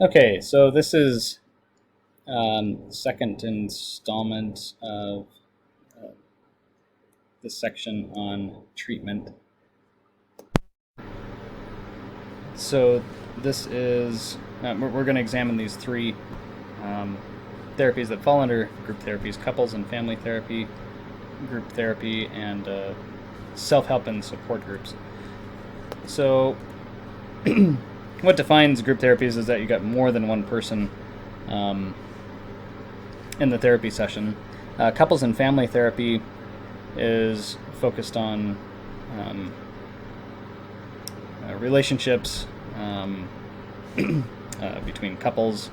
Okay, so this is second installment of the section on treatment. So this is, we're going to examine these three therapies that fall under group therapies: couples and family therapy, group therapy, and self-help and support groups. So what defines group therapies is that you got more than one person in the therapy session. Couples and family therapy is focused on relationships between couples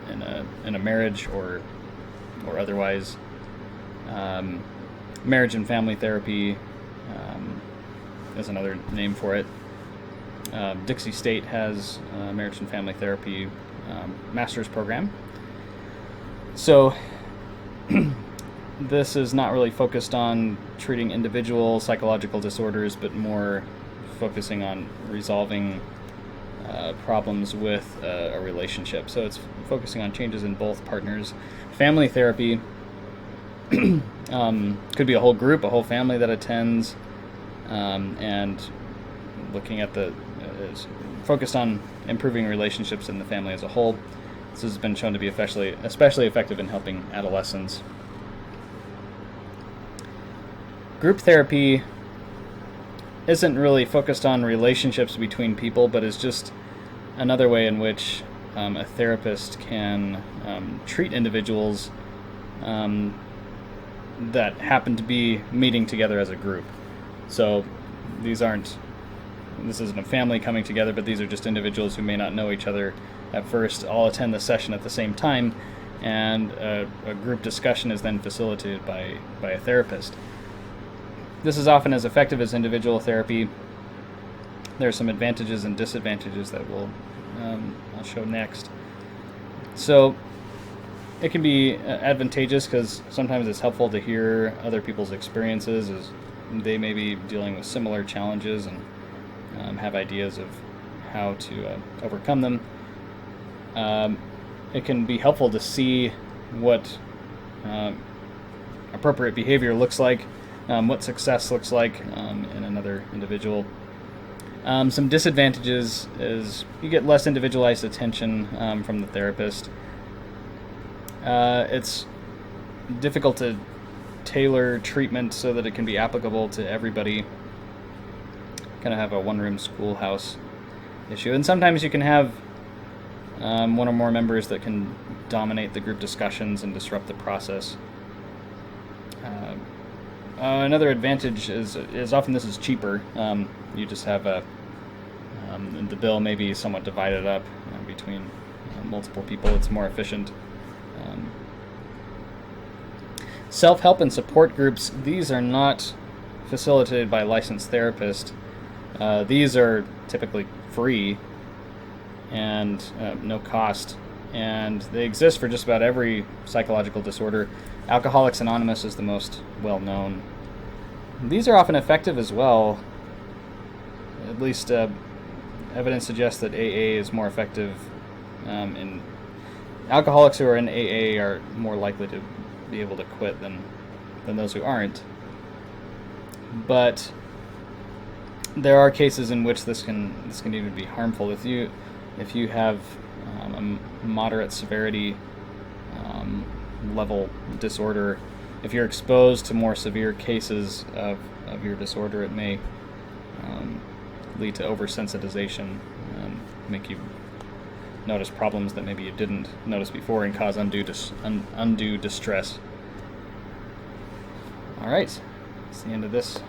in a marriage or otherwise. Marriage and family therapy is another name for it. Dixie State has a marriage and family therapy master's program. So this is not really focused on treating individual psychological disorders, but more focusing on resolving problems with a relationship. So it's focusing on changes in both partners. Family therapy could be a whole group, a whole family that attends, and looking at is focused on improving relationships in the family as a whole. This has been shown to be especially effective in helping adolescents. Group therapy isn't really focused on relationships between people, but is just another way in which a therapist can treat individuals that happen to be meeting together as a group. So this isn't a family coming together, but these are just individuals who may not know each other at first, all attend the session at the same time, and a group discussion is then facilitated by a therapist. This is often as effective as individual therapy. There are some advantages and disadvantages that I'll show next. So it can be advantageous because sometimes it's helpful to hear other people's experiences, as they may be dealing with similar challenges and have ideas of how to overcome them. It can be helpful to see what appropriate behavior looks like, what success looks like in another individual. Some disadvantages is you get less individualized attention from the therapist. It's difficult to tailor treatment so that it can be applicable to everybody. Kind of have a one-room schoolhouse issue. And sometimes you can have one or more members that can dominate the group discussions and disrupt the process. Another advantage is often this is cheaper. You just have the bill may be somewhat divided up between multiple people. It's more efficient. Self-help and support groups, these are not facilitated by licensed therapists. These are typically free and no cost, and they exist for just about every psychological disorder. Alcoholics Anonymous is the most well-known. These are often effective as well. At least evidence suggests that AA is more effective. In alcoholics who are in AA are more likely to be able to quit than those who aren't. But there are cases in which this can even be harmful. If you have a moderate severity level disorder, if you're exposed to more severe cases of your disorder, it may lead to oversensitization and make you notice problems that maybe you didn't notice before and cause undue distress. All right, that's the end of this.